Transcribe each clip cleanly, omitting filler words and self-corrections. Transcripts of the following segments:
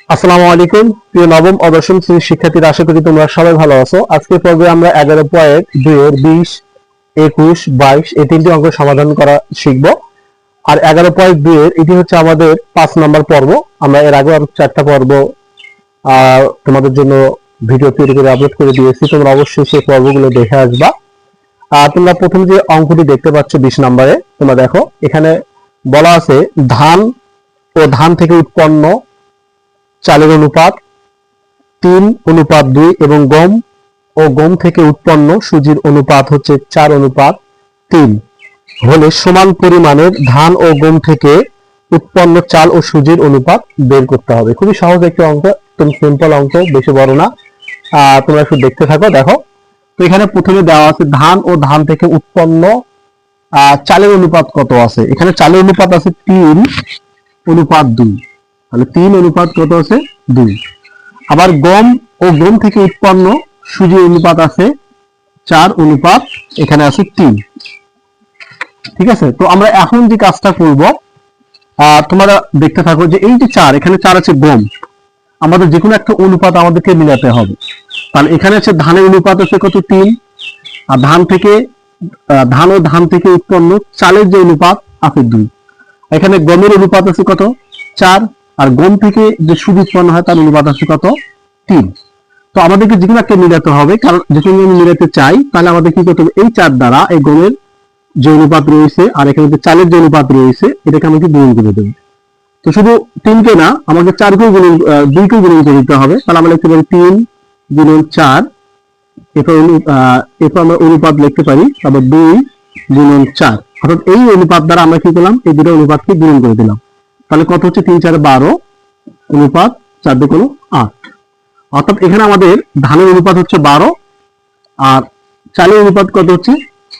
আসসালামু আলাইকুম প্রিয় নবম ও দশম শ্রেণীর শিক্ষার্থীরা, আশা করি তোমরা সবাই ভালো আছো। আজকের পর্বে আমরা 11.2 এর 20, 21, 22 এই তিনটি অঙ্ক সমাধান করা শিখব। আর 11.2 এর এটি হচ্ছে আমাদের 5 নম্বর পর্ব। আমরা এর আগে আরো 4টা পর্ব তোমাদের জন্য ভিডিও তৈরি করে আপলোড করে দিয়েছি, তোমরা অবশ্যই সেই পর্বগুলো দেখে আসবা। তোমরা প্রথম যে অঙ্কটি দেখতে পাচ্ছ 20 নম্বরে, তোমরা দেখো এখানে বলা আছে ধান ও ধান থেকে উৎপন্ন চালের অনুপাত 3:2 এবং গম ও গম থেকে উৎপন্ন সুজির অনুপাত হচ্ছে 4:3 হলে সমান পরিমাণের ধান ও গম থেকে উৎপন্ন চাল ও সুজির অনুপাত বের করতে হবে। খুবই সহজ একটি অঙ্ক, একদম সিম্পল অঙ্ক, বেশি বড় না। তোমরা একটু দেখতে থাকো। দেখো তো এখানে প্রথমে দেওয়া আছে ধান ও ধান থেকে উৎপন্ন চালের অনুপাত কত আছে। এখানে চালের অনুপাত আছে 3:2, তাহলে 3 কত আছে 2। আবার গম ও গম থেকে উৎপন্ন সুজির অনুপাত আছে 4, এখানে আছে 3। ঠিক আছে, তো আমরা এখন যে কাজটা করব, তোমরা দেখতে থাকো যে এই যে 4, এখানে 4 আছে গম, আমাদের যে কোনো একটা অনুপাত আমাদেরকে মিলাতে হবে। তাহলে এখানে আছে ধানের অনুপাত আছে কত 3, আর ধান ও ধান থেকে উৎপন্ন চালের যে অনুপাত আছে 2। এখানে গমের অনুপাত আছে কত 4, আর গম থেকে যে সুজি উৎপন্ন হয় তার অনুপাত আছে কত 3। তো আমাদেরকে যে কোনো একটা মিলাতে হবে, কারণ যেহেতু আমি মিলাতে চাই, তাহলে আমাদের কি করতে হবে, এই 4 দ্বারা এই গমের যে অনুপাত রয়েছে আর এখানে যে চালের যে অনুপাত রয়েছে এটাকে আমাকে গুণ করে দেবো। তো শুধু 3 কে না, আমাকে 4 কেও গুণ 2 কেও গুণ করে দিতে হবে। তাহলে আমরা লিখতে পারি 3 × 4, এরপর আমরা অনুপাত লিখতে পারি, তারপর 2 × 4, অর্থাৎ এই অনুপাত দ্বারা আমরা কি করলাম, এই দুটো অনুপাতকে গুণ করে দিলাম। তাহলে কত হচ্ছে 3 × 4 = 12, অনুপাত 4 × 2 = 8। অর্থাৎ এখানে আমাদের ধানের অনুপাত হচ্ছে 12 আর চালের অনুপাত কত হচ্ছে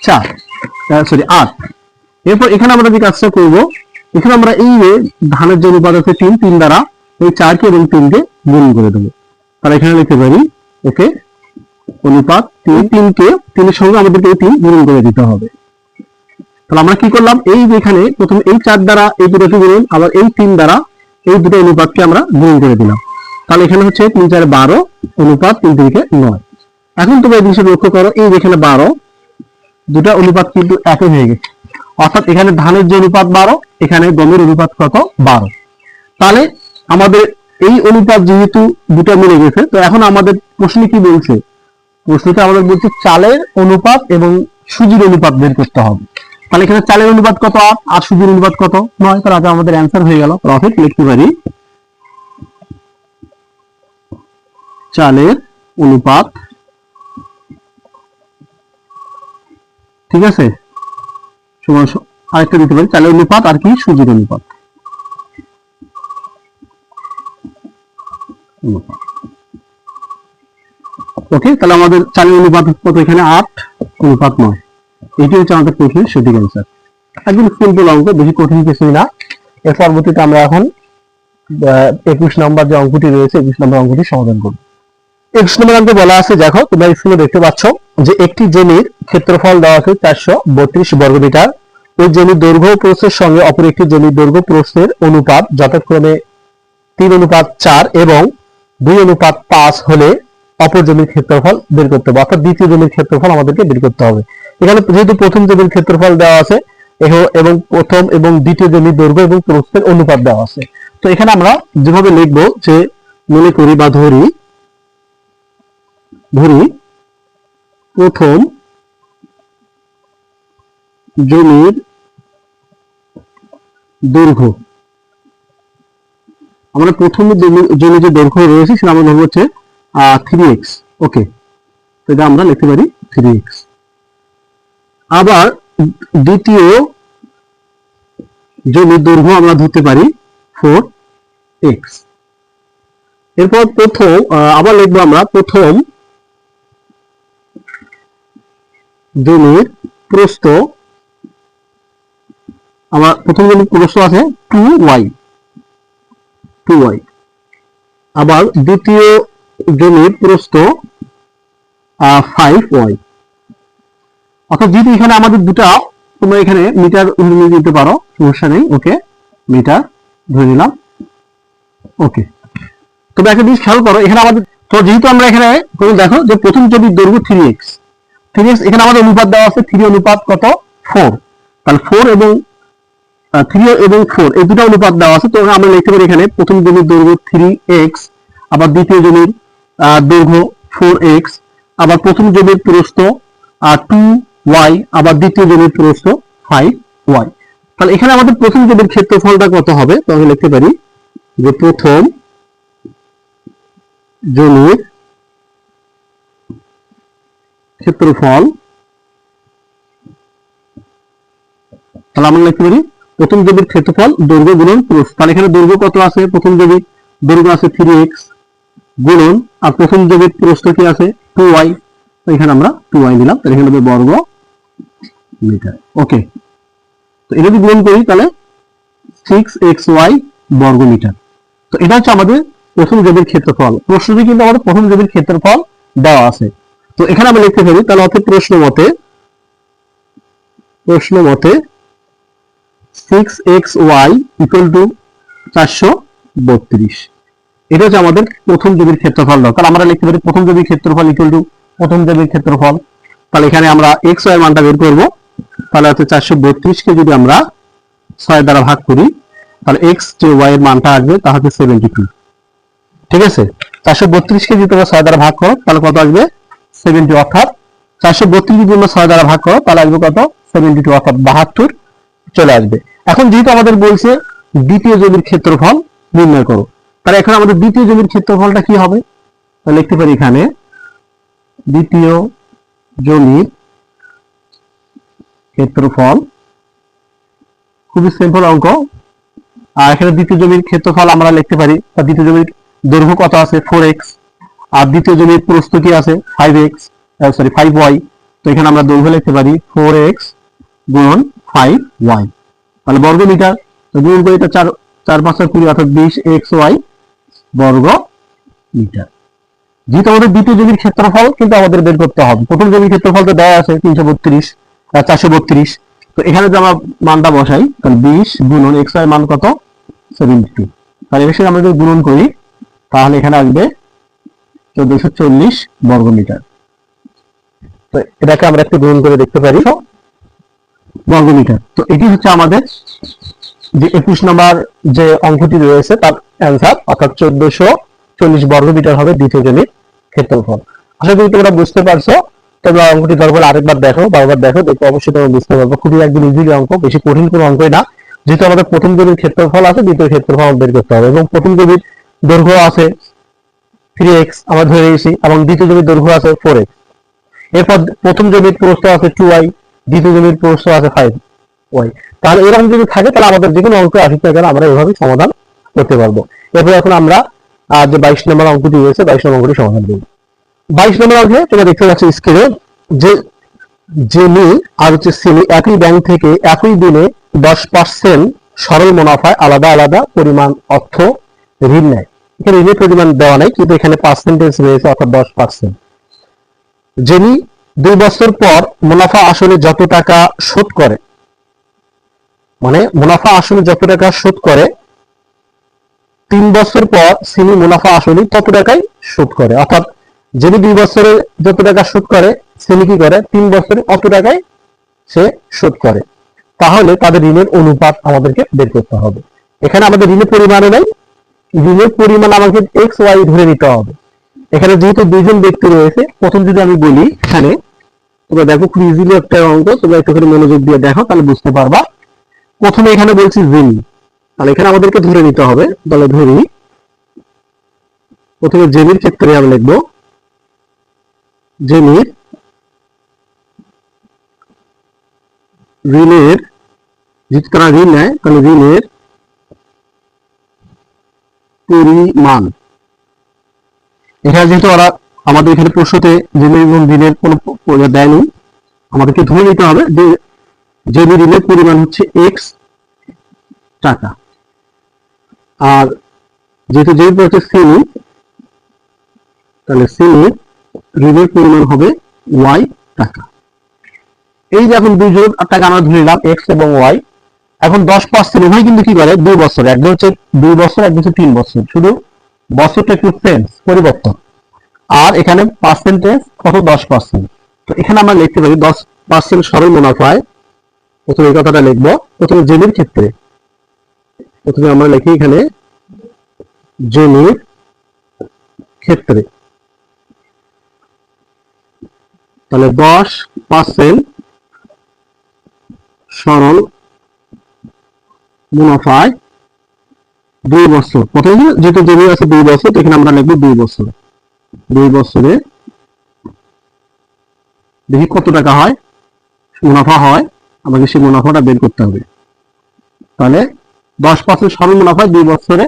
8। এরপর এখানে আমরা যে কাজটা করব, এখানে আমরা এই যে ধানের যে অনুপাত আছে 3 দ্বারা এই 4 কে এবং 3 কে গুণ করে দেবো। তাহলে এখানে লিখতে পারি ওকে অনুপাত 3 কে 3 এর সঙ্গে আমাদেরকে 3 গুণ করে দিতে হবে। তাহলে আমরা কি করলাম, এই যে এখানে প্রথমে এই 4 দ্বারা এই দুটোকে গুণ, আবার এই 3 দ্বারা এই দুটো অনুপাতকে আমরা গুণ করে দিলাম। তাহলে এখানে হচ্ছে 3 × 4 = 12, অনুপাত 3 × 3 = 9। এখন তোমরা এই জিনিসটা লক্ষ্য করো, এই যেখানে 12, দুটো অনুপাত কিন্তু একই হয়ে গেছে। অর্থাৎ এখানে ধানের যে অনুপাত 12, এখানে গমের অনুপাত কত 12। তাহলে আমাদের এই অনুপাত যেহেতু দুটো মিলে গেছে, তো এখন আমাদের প্রশ্নে কি বলছে, প্রশ্নটা আমাদের বলছে চালের অনুপাত এবং সুজির অনুপাত বের করতে হবে। তাহলে এখানে চালের অনুপাত কত 8 আর সুজির অনুপাত কত 9, তাহলে আমাদের অ্যান্সার হয়ে গেল। প্রফিট লিখতে পারি চালের অনুপাত, ঠিক আছে, আরেকটা দিতে পারি চালের অনুপাত আর কি সুজির অনুপাত। ওকে, তাহলে আমাদের চালের অনুপাত কত এখানে 8:9। এটি হচ্ছে আমাদের প্রশ্নের সঠিক অ্যান্সার। একদম সিম্পল অঙ্ক, বেশি কঠিন কিছুই না। এর পরবর্তীতে আমরা এখন 21 নম্বর যে অঙ্কটি রয়েছে 21 নম্বর অঙ্কটি সমাধান করব। 21 নম্বর অঙ্কে বলা আছে, দেখো তোমরা স্ক্রিনে দেখতে পাচ্ছ যে একটি জমির ক্ষেত্রফল দেওয়া আছে 432 বর্গমিটার। ওই জমির দৈর্ঘ্য প্রস্থের সঙ্গে অপর একটি জমির দৈর্ঘ্য প্রস্থের অনুপাত যথাক্রমে 3:4 এবং 2:5 হলে অপর জমির ক্ষেত্রফল বের করতে হবে। অর্থাৎ দ্বিতীয় জমির ক্ষেত্রফল আমাদেরকে বের করতে হবে। এখানে যেহেতু প্রথম জমির ক্ষেত্রফল দেওয়া আছে এবং প্রথম এবং দ্বিতীয় জমির দৈর্ঘ্য এবং প্রস্থের অনুপাত দেওয়া আছে, তো এখানে আমরা যেভাবে লিখবো, যে মনে করি বা ধরি প্রথম জমির দৈর্ঘ্য, আমরা প্রথম জমির যে দৈর্ঘ্য রয়েছে সেটা আমরা ধরবো হচ্ছে 3x। ওকে, তো এটা আমরা লিখতে পারি 3x। আবার দ্বিতীয় জমির দৈর্ঘ্য আমরা ধরতে পারি 4x। এরপর আবার লিখবো আমরা প্রথম জমির প্রস্থ, আমার প্রথম জমির প্রস্থ আছে 2y। আবার দ্বিতীয় জমির প্রস্থ 5y। অর্থাৎ যেহেতু এখানে আমাদের দুটা, তোমরা এখানে মিটার নিয়ে দিতে পারো, সমস্যা নেই। ওকে, মিটার ধরে নিলাম। ওকে, তবে একটা জিনিস খেয়াল করো, এখানে আমাদের তো যেহেতু আমরা এখানে দেখো যে প্রথম জমির দৈর্ঘ্য 3x, এখানে আমাদের অনুপাত দেওয়া আছে 3 অনুপাত কত 4, তাহলে 4 এবং 3 এবং 4 এই দুটো অনুপাত দেওয়া আছে। তো আমরা লিখতে পারি এখানে প্রথম জমির দৈর্ঘ্য 3x, আবার দ্বিতীয় জমির দৈর্ঘ্য 4x, আবার প্রথম জমির প্রস্থ 2y, আবার দ্বিতীয় জমির প্রস্থ 5y। তাহলে এখানে আমাদের প্রথম জমির ক্ষেত্রফলটা কত হবে, তো আমি লিখতে পারি যে প্রথম জমির ক্ষেত্রফল, তাহলে আমরা লিখতে পারি প্রথম জমির ক্ষেত্রফল দৈর্ঘ্য গুণন প্রস্থ। তাহলে এখানে দৈর্ঘ্য কত আছে, প্রথম জমির দৈর্ঘ্য আছে 3x গুণন, আর প্রথম জমির প্রস্থ কি আছে 2y, তো এখানে আমরা 2y দিলাম, তাহলে এখানে হবে বর্গ মিটার। ওকে, তো এটা যদি গুণ করি তাহলে 6xy বর্গ মিটার। তো এটা হচ্ছে আমাদের প্রথম জমির ক্ষেত্রফল। প্রশ্নটি কিন্তু আমাদের প্রথম জমির ক্ষেত্রফল দেওয়া আছে। তো এখানে আমরা লিখতে পারি তাহলে অর্থাৎ প্রশ্ন মতে 6xy = 432। এটা হচ্ছে আমাদের প্রথম জমির ক্ষেত্রফল। তাহলে আমরা লিখতে পারি প্রথম জমির ক্ষেত্রফল = প্রথম জমির ক্ষেত্রফল। তাহলে এখানে আমরা x y এর মানটা বের করব। তাহলে হচ্ছে 432 কে যদি আমরা 6 দ্বারা ভাগ করি তাহলে x যে y এর মানটা আসবে তা হচ্ছে 72। ঠিক আছে, 432 কে যদি তোমরা 6 দ্বারা ভাগ করো তাহলে কত আসবে 70, অর্থাৎ 432 যদি তোমরা 6 দ্বারা ভাগ করো তাহলে আসবে কত 72, অর্থাৎ 72 চলে আসবে। এখন যেহেতু আমাদের বলছে দ্বিতীয় জমির ক্ষেত্রফল নির্ণয় করো, তাহলে এখন আমাদের দ্বিতীয় জমির ক্ষেত্রফলটা কি হবে, তাহলে লিখতে পারি এখানে দ্বিতীয় জমির ক্ষেত্রফল, খুবই সিম্পল অঙ্ক। আর এখানে দ্বিতীয় জমির ক্ষেত্রফল আমরা লিখতে পারি, দ্বিতীয় জমির দৈর্ঘ্য কত আছে 4x, আর দ্বিতীয় জমির প্রস্থ কি আছে 5y, তো এখানে আমরা দৈর্ঘ্য লিখতে পারি 4x গুণন 5y, তাহলে বর্গ মিটার। তো গুণ করে এটা 4 5 20, অর্থাৎ 20xy বর্গ মিটার। যেহেতু আমাদের দ্বিতীয় জমির ক্ষেত্রফল কিন্তু আমাদের বের করতে হবে, প্রথম জমির ক্ষেত্রফল তো দেওয়া আছে 432, তো এখানে যদি আমরা মানটা বসাই তাহলে 20 গুণন xy মান কত 72, তাহলে এর সাথে আমরা যদি গুণন করি তাহলে এখানে আসবে 1440 বর্গ মিটার। তো এটাকে আমরা একটু গুণন করে দেখতে পারি বর্গ মিটার। তো এটি হচ্ছে আমাদের যে 21 নম্বর যে অঙ্কটি রয়েছে তার অ্যান্সার, অর্থাৎ 1440 বর্গ মিটার হবে দ্বিতীয় জমির ক্ষেত্রফল। আশা করি তোমরা বুঝতে পারছো। তোমরা অঙ্কটি দরকার আরেকবার দেখো, বারবার দেখো, দেখো অবশ্যই তোমরা বুঝতে পারবে। খুবই একদম ইজি অঙ্ক, বেশি কঠিন কোনো অঙ্কই না। যেহেতু আমাদের প্রথম জমির ক্ষেত্রফল আছে, দ্বিতীয় ক্ষেত্রফল বের করতে হবে, এবং প্রথম জমির দৈর্ঘ্য আছে 3x আমরা ধরে নিয়েছি, এবং দ্বিতীয় জমির দৈর্ঘ্য আছে 4x। এরপর প্রথম জমির প্রস্থ আছে 2y, দ্বিতীয় জমির প্রস্থ আছে 5y। তাহলে এরকম যদি থাকে তাহলে আমাদের যে কোনো অঙ্ক আসুক না কেন আমরা এভাবেই সমাধান করতে পারবো। এরপর এখন আমরা যে 22 নম্বর অঙ্কটি রয়েছে 22 নম্বর অঙ্কটি সমাধান করব। 22 নম্বর অঙ্কে তোমরা দেখতে পাচ্ছ স্ক্রিনে যে জেনি আর হচ্ছে সিনি একই ব্যাংক থেকে একই দিনে 10% সরল মুনাফায় আলাদা আলাদা পরিমাণ অর্থ ঋণ নেয়। এখানে ঋণের পরিমাণ দেওয়া নাই, কিন্তু এখানে পার্সেন্টেজ রয়েছে, অর্থাৎ 10%। জেনি 2 বছর পর মুনাফা আসলে যত টাকা শোধ করে, মানে মুনাফা আসলে যত টাকা শোধ করে, 3 বছর পর সিনি মুনাফা আসলে তত টাকাই শোধ করে। অর্থাৎ জেনি 2 বছরে যত টাকা শোধ করে, সিনি কি করে 3 বছরে অত টাকায় সে শোধ করে। তাহলে তাদের ঋণের অনুপাত আমাদেরকে বের করতে হবে। এখানে আমাদের ঋণের পরিমাণে নাই, ঋণের পরিমাণ আমাকে এক্স ওয়াই ধরে নিতে হবে। এখানে যেহেতু দুইজন ব্যক্তি রয়েছে, প্রথম যদি আমি বলি এখানে তোমরা দেখো খুব ইজিলি একটা অঙ্ক, তোমরা একটুখানি মনোযোগ দিয়ে দেখো তাহলে বুঝতে পারবা। প্রথমে এখানে বলছি জেনি, তাহলে এখানে আমাদেরকে ধরে নিতে হবে। তাহলে ধরি প্রথমে জেনির ক্ষেত্রে আমরা লিখবো জেনির ঋণের, যেহেতু তারা ঋণ নেয় তাহলে ঋণের পরিমাণ। এখানে যেহেতু ওরা আমাদের এখানে প্রশ্নতে ঋণের কোনো দেয়নি, আমাদেরকে ধরে নিতে হবে যে জেনি ঋণের পরিমাণ হচ্ছে এক্স টাকা, আর যেহেতু যেহেতু হচ্ছে সিনি, তাহলে সিনির ঋণের পরিমাণ হবে ওয়াই টাকা। এই যে এখন দুইজন টাকা আমরা ধরে নিলাম এক্স এবং ওয়াই। এখন 10% উভয় কিন্তু কি করে 2 বছর, একজন হচ্ছে 2 বছর, একজন হচ্ছে 3 বছর। শুধু বছরটা একটু চেঞ্জ, পরিবর্তন। আর এখানে পার্সেন্টেজ কত, 10%। তো এখানে আমরা লিখতে পারি 10% সরল মুনাফায়, প্রথমে এই কথাটা লিখবো, প্রথমে জমির ক্ষেত্রে, প্রথমে আমরা লিখি এখানে জমির ক্ষেত্রে, তাহলে 10% সরল মুনাফায় 2 বছর, প্রথমে যেহেতু জমি আছে 2 বছর, এখানে আমরা লিখবো 2 বছর, 2 বছরে দেখি কত টাকা হয়, মুনাফা হয়, আমাকে সেই মুনাফাটা বের করতে হবে। তাহলে 10% সরল মুনাফায় 2 বছরে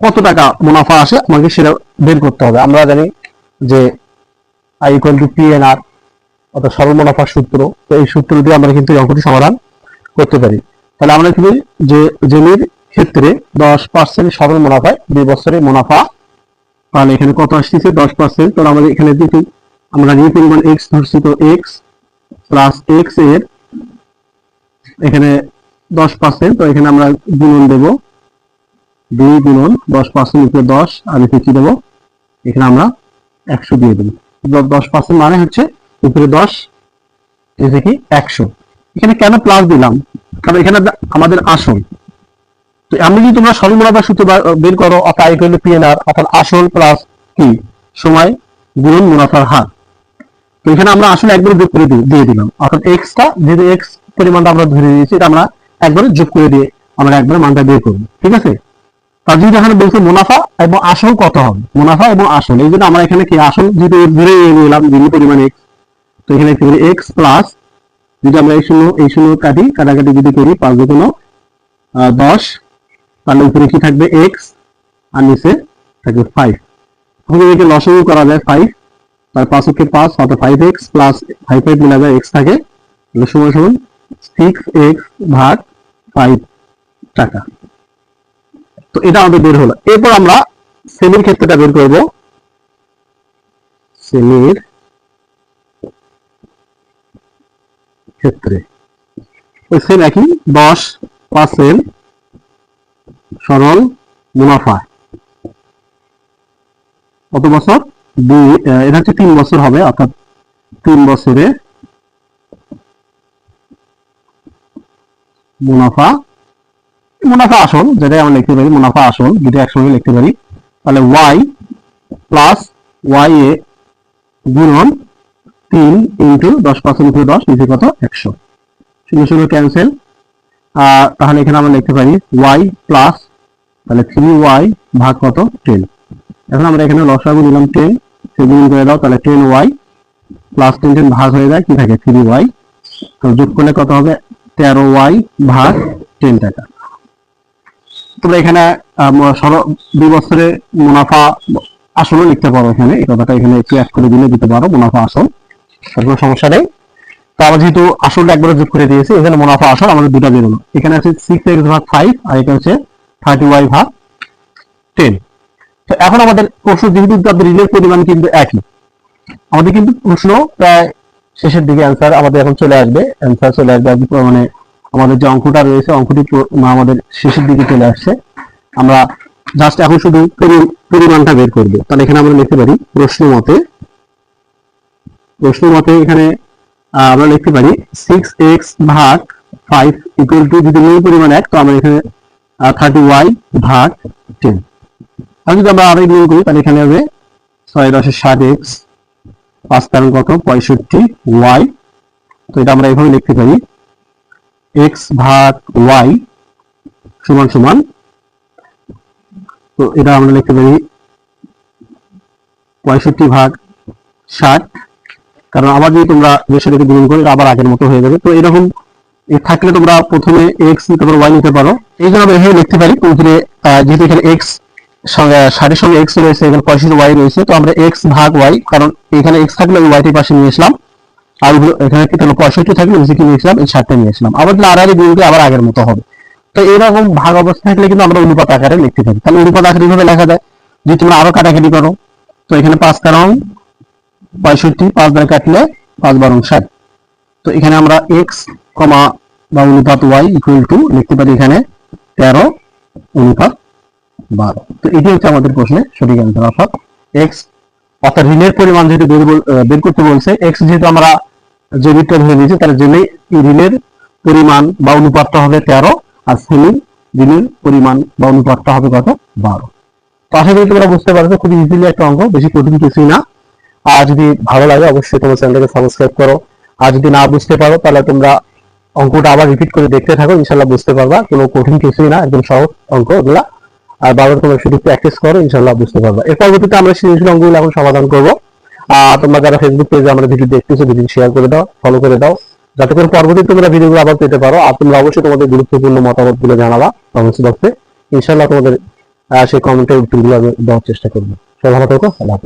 কত টাকা মুনাফা আসে আমাকে সেটা বের করতে হবে। আমরা জানি যে I equal to PNR, অর্থাৎ সরল মুনাফার সূত্র। তো এই সূত্র দিয়ে আমরা কিন্তু এই অঙ্কটি সমাধান করতে পারি। তাহলে আমরা কি যে জমির ক্ষেত্রে 10% সরল মুনাফায় 2 বছরের মুনাফা, তাহলে এখানে কত আসছে 10%। তাহলে আমাদের এখানে দেখি আমরা যে পরিমাণ x ধরছি, তো x প্লাস x এর এখানে 10%, তো এখানে আমরা গুণন দেব 2 গুণন 10% উপরে 10, আর এখানে কি দেবো, এখানে আমরা 100 দিয়ে দেবো। 10% মানে হচ্ছে উপরে 10 এসে কি 100। এখানে কেন প্লাস দিলাম, কারণ এখানে আমাদের আসল। তো আমি যদি তোমরা সরল মুনাফার সূত্র বের করো, অর্থাৎ I equal to PNR, অর্থাৎ আসল প্লাস কি সময় গুণন মুনাফার হার। তো এখানে আমরা আসলে একবার যোগ করে দিয়ে দিলাম, অর্থাৎ এক্সটা যেহেতু এক্স পরিমাণটা আমরা ধরে নিয়েছি, এটা আমরা একবারে যোগ করে দিয়ে আমরা একবারে মানটা বের করবো, ঠিক আছে। তার যদি এখানে বলছে মুনাফা এবং আসল কত হবে, মুনাফা এবং আসল, এই জন্য আমরা এখানে কি আসল যেহেতু ধরে নিলাম বিভিন্ন পরিমাণ এক্স, তো এখানে কি বলি এক্স প্লাস, যদি আমরা এই শূন্য কাটাকাটি যদি করি 5 গুণ 10, তাহলে উপরে কি থাকবে এক্স আর নিচে থাকবে 5। এখন এটাকে লসাগু করা যায় 5, তার 5 কে 5 অর্থাৎ 5x প্লাস 5 মিলা যায় x থাকে, তাহলে সমান সমান 6x ভাগ 5 টাকা। তো এটা আমাদের বের হলো। এরপর আমরা সেমির ক্ষেত্রটা বের করব। সেমির ক্ষেত্রে ওই সেম একই 10% সরল মুনাফা কত বছর, এটা হচ্ছে 3 বছর হবে, অর্থাৎ 3 বছরে মুনাফা আসল, যেটা আমরা লিখতে পারি মুনাফা আসল, যেটা একসঙ্গে লিখতে পারি। তাহলে y প্লাস y এ গুণন 3 ইন্টু 10% উপরে 10, নিচে কত 100, শূন্য শূন্য ক্যান্সেল। তাহলে এখানে আমরা লিখতে পারি y প্লাস, তাহলে 3y ভাগ কত 10। এখন আমরা এখানে লসাগু নিলাম 10, সে গুণ করে দাও, তাহলে 10y প্লাস 10 ভাগ হয়ে যায় কি থাকে 3y, তো যোগ করলে কত হবে 13y ভাগ 10 টাকা। তোমরা এখানে 2 বছরে মুনাফা আসলে লিখতে পারো, এখানে এই কথাটা এখানে একটু অ্যাড করে দিতে পারো, মুনাফা আসল, কোনো সমস্যা নেই। তো আমরা যেহেতু আসলটা একবারে যোগ করে দিয়েছি, এখানে মুনাফা আসল আমাদের দুটো বেরোলো। এখানে আছে 6x ভাগ 5, আর এটা হচ্ছে 30y ভাগ 10। তো এখন আমাদের প্রশ্ন যেহেতু তাদের ঋণের পরিমাণ কিন্তু একই, আমাদের কিন্তু প্রশ্ন প্রায় শেষের দিকে অ্যান্সার আমাদের এখন চলে আসবে, মানে আমাদের যে অঙ্কটা রয়েছে অঙ্কটি আমাদের শেষের দিকে চলে আসছে। আমরা জাস্ট এখন শুধু পরিমাণটা বের করব। তাহলে এখানে আমরা লিখতে পারি প্রশ্ন মতে এখানে আমরা লিখতে পারি 6x ভাগ 5 ইকুয়াল টু, যদি মূল পরিমাণ 1, তো আমরা এখানে 30y ভাগ 10। আর যদি আমরা আরেক নিয়ম করি, তাহলে এখানে হবে 6 10 60x, 5 কারণ কত 65y। তো এটা আমরা এভাবে লিখতে পারি x ভাগ y সমান সমান, তো এটা আমরা লিখতে পারি 65 ভাগ 60, কারণ আবার যদি তোমরা যে সাথে গুণ করো এটা আবার আগের মতো হয়ে যাবে। তো এরকম থাকলে তোমরা প্রথমে x নিতে পারো, y নিতে পারো, এই জন্য আমরা এভাবে লিখতে পারি। উপরে যেহেতু এখানে x 60 সঙ্গে x রয়েছে, এখানে 65y রয়েছে, তো আমরা x ভাগ y, কারণ এখানে x থাকলে y টির পাশে নিয়ে আসলাম, আর এখানে কি তাহলে 65 থাকলে নিচে কি নিয়ে আসলাম, এই 60টা নিয়ে আসলাম, আবার আড়াআড়ি গুণ করে আবার আগের মতো হবে। তো এরকম ভাগ অবস্থা থাকলে কিন্তু আমরা অনুপাত আকারে লিখতে পারি। তাহলে অনুপাত আকারে এইভাবে লেখা যায়, যদি তোমরা আরো কাটাকাটি করো, তো এখানে 5 কারণ 65, 5 দ্বারা কাটলে 5 12 60। তো এখানে আমরা x বা অনুপাত y ইকুয়াল টু লিখতে পারি এখানে 13 অনুপাত 12। তো এটি হচ্ছে আমাদের প্রশ্নের সঠিক অ্যান্সার। অর্থাৎ এক্স, অর্থাৎ ঋণের পরিমাণ যেহেতু বের করতে বলছে, এক্স যেহেতু আমরা যে ঋণটা ধরে নিয়েছি, তার জন্য ঋণের পরিমাণ বা অনুপাতটা হবে 13, আর সেমির ঋণের পরিমাণ বা অনুপাতটা হবে কত? 12। তো আশা করি তোমরা বুঝতে পারছো, খুব ইজিলি একটা অঙ্ক, বেশি কঠিন কিছুই না। আর যদি ভালো লাগে অবশ্যই তোমার চ্যানেলটাকে সাবস্ক্রাইব করো। আর যদি না বুঝতে পারো তাহলে তোমরা অঙ্কটা আবার রিপিট করে দেখতে থাকো, ইনশাল্লাহ বুঝতে পারবা। কোনো কঠিন কিছুই না, একদম সহজ অঙ্ক এগুলা। আর বারবার তোমরা শুধু প্র্যাকটিস করো, ইনশাল্লাহ বুঝতে পারবা। এর পরবর্তীতে আমরা সৃজনশীল অঙ্কগুলো এখন সমাধান করবো। তোমরা যারা ফেসবুক পেজে আমরা ভিডিও দেখতেছো, ভিডিও শেয়ার করে দাও, ফলো করে দাও, যাতে করে পরবর্তীতে তোমরা ভিডিওগুলো আবার পেতে পারো। আর তোমরা অবশ্যই তোমাদের গুরুত্বপূর্ণ মতামত গুলো জানাবা কমেন্টস বক্সে। ইনশাল্লাহ তোমাদের সেই কমেন্টের উত্তরগুলো আমি দেওয়ার চেষ্টা করবো। সবাই ভালো থাকো, আল্লাহ হাফেজ।